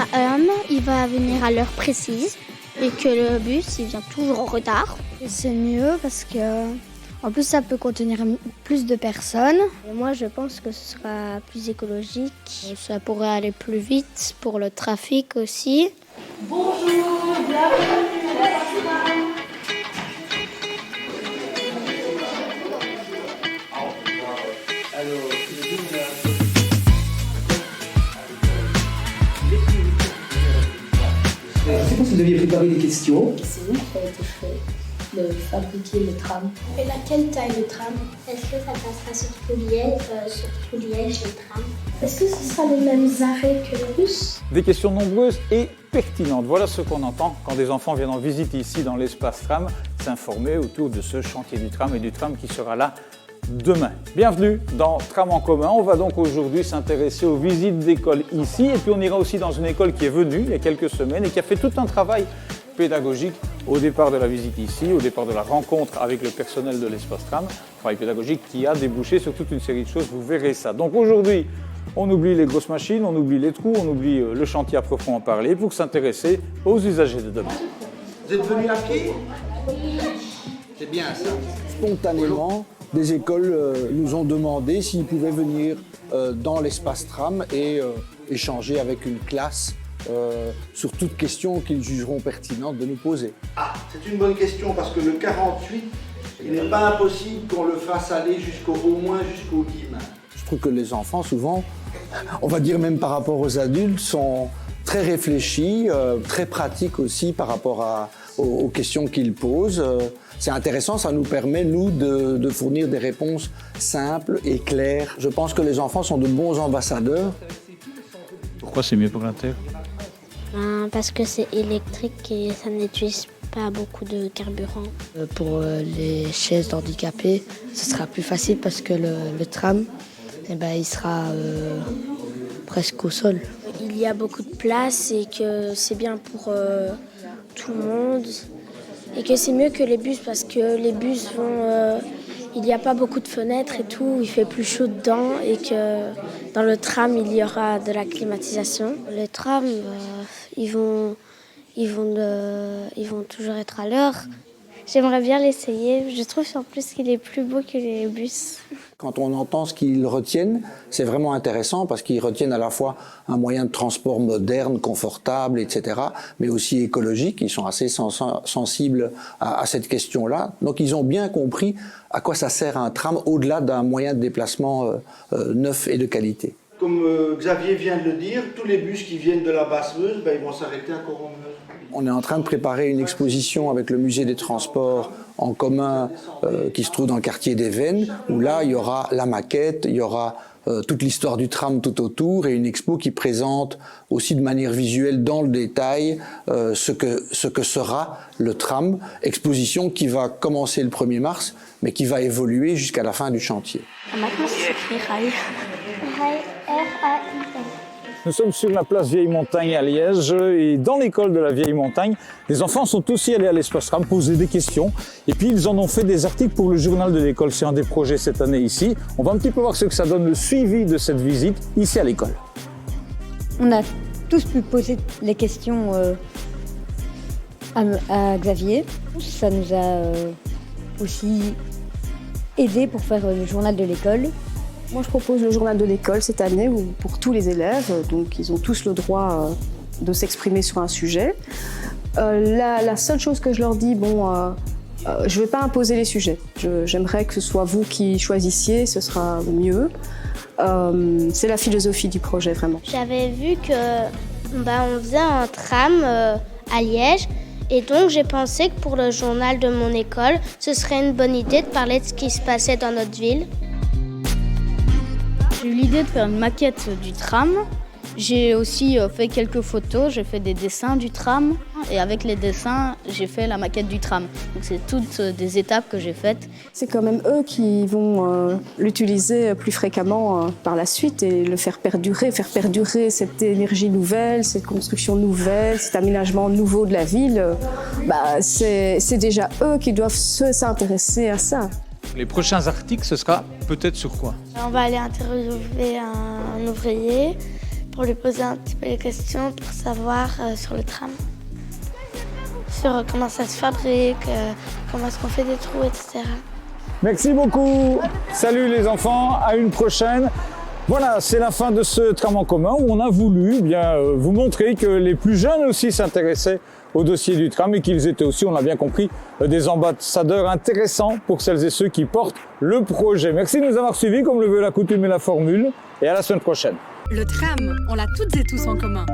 tram, il va venir à l'heure précise et que le bus, il vient toujours en retard. C'est mieux parce que, en plus, ça peut contenir plus de personnes. Et moi, je pense que ce sera plus écologique. Ça pourrait aller plus vite pour le trafic aussi. Bonjour, bienvenue. Je pense que vous aviez préparé des questions. C'est où ça a été fait de fabriquer le tram? Et à quelle taille le tram? Est-ce que ça passera sur tout Liège, le tram? Est-ce que ce sera les mêmes arrêts que le bus? Des questions nombreuses et pertinentes. Voilà ce qu'on entend quand des enfants viennent en visite ici dans l'espace tram, s'informer autour de ce chantier du tram et du tram qui sera là demain. Bienvenue dans Tram en commun. On va donc aujourd'hui s'intéresser aux visites d'école ici et puis on ira aussi dans une école qui est venue il y a quelques semaines et qui a fait tout un travail pédagogique au départ de la visite ici, au départ de la rencontre avec le personnel de l'espace tram, travail pédagogique qui a débouché sur toute une série de choses, vous verrez ça. Donc aujourd'hui, on oublie les grosses machines, on oublie les trous, on oublie le chantier à proprement parler pour s'intéresser aux usagers de demain. Vous êtes venus à pied? Oui. C'est bien ça. Spontanément, des écoles nous ont demandé s'ils pouvaient venir dans l'espace tram et échanger avec une classe sur toute question qu'ils jugeront pertinente de nous poser. Ah, c'est une bonne question parce que le 48, il n'est pas impossible qu'on le fasse aller au moins jusqu'au Guillemin. Je trouve que les enfants, souvent, on va dire même par rapport aux adultes, sont très réfléchis, très pratiques aussi par rapport aux questions qu'ils posent. C'est intéressant, ça nous permet, nous, de fournir des réponses simples et claires. Je pense que les enfants sont de bons ambassadeurs. Pourquoi c'est mieux pour la Terre? Parce que c'est électrique et ça n'utilise pas beaucoup de carburant. Pour les chaises handicapées, ce sera plus facile parce que le tram, il sera presque au sol. Il y a beaucoup de place et que c'est bien pour tout le monde. Et que c'est mieux que les bus parce que les bus il n'y a pas beaucoup de fenêtres et tout, il fait plus chaud dedans et que dans le tram il y aura de la climatisation. Les trams, ils vont toujours être à l'heure. J'aimerais bien l'essayer, je trouve en plus qu'il est plus beau que les bus. Quand on entend ce qu'ils retiennent, c'est vraiment intéressant parce qu'ils retiennent à la fois un moyen de transport moderne, confortable, etc., mais aussi écologique. Ils sont assez sensibles à cette question-là. Donc ils ont bien compris à quoi ça sert un tram au-delà d'un moyen de déplacement neuf et de qualité. Comme Xavier vient de le dire, tous les bus qui viennent de la Basse-Meuse, ils vont s'arrêter à Coronmeuse. On est en train de préparer une exposition avec le musée des transports en commun qui se trouve dans le quartier des Vennes, où là, il y aura la maquette, il y aura toute l'histoire du tram tout autour et une expo qui présente aussi de manière visuelle dans le détail ce que sera le tram. Exposition qui va commencer le 1er mars, mais qui va évoluer jusqu'à la fin du chantier. Maintenant, c'est écrit rail. Rail, R-A-I-L. Nous sommes sur la place Vieille Montagne à Liège et dans l'école de la Vieille Montagne, les enfants sont aussi allés à l'espace tram poser des questions et puis ils en ont fait des articles pour le journal de l'école. C'est un des projets cette année ici. On va un petit peu voir ce que ça donne, le suivi de cette visite ici à l'école. On a tous pu poser les questions à Xavier. Ça nous a aussi aidé pour faire le journal de l'école. Moi, je propose le journal de l'école cette année pour tous les élèves. Donc, ils ont tous le droit de s'exprimer sur un sujet. La seule chose que je leur dis, je ne vais pas imposer les sujets. J'aimerais que ce soit vous qui choisissiez, ce sera mieux. C'est la philosophie du projet, vraiment. J'avais vu on faisait un tram à Liège. Et donc, j'ai pensé que pour le journal de mon école, ce serait une bonne idée de parler de ce qui se passait dans notre ville. J'ai eu l'idée de faire une maquette du tram. J'ai aussi fait quelques photos, j'ai fait des dessins du tram et avec les dessins, j'ai fait la maquette du tram. Donc c'est toutes des étapes que j'ai faites. C'est quand même eux qui vont l'utiliser plus fréquemment par la suite et le faire perdurer cette énergie nouvelle, cette construction nouvelle, cet aménagement nouveau de la ville. C'est déjà eux qui doivent s'intéresser à ça. Les prochains articles, ce sera peut-être sur quoi? On va aller interviewer un ouvrier pour lui poser un petit peu les questions pour savoir sur le tram. Sur comment ça se fabrique, comment est-ce qu'on fait des trous, etc. Merci beaucoup. Salut les enfants, à une prochaine. Voilà, c'est la fin de ce tram en commun où on a voulu vous montrer que les plus jeunes aussi s'intéressaient au dossier du tram et qu'ils étaient aussi, on l'a bien compris, des ambassadeurs intéressants pour celles et ceux qui portent le projet. Merci de nous avoir suivis comme le veut la coutume et la formule et à la semaine prochaine. Le tram, on l'a toutes et tous en commun.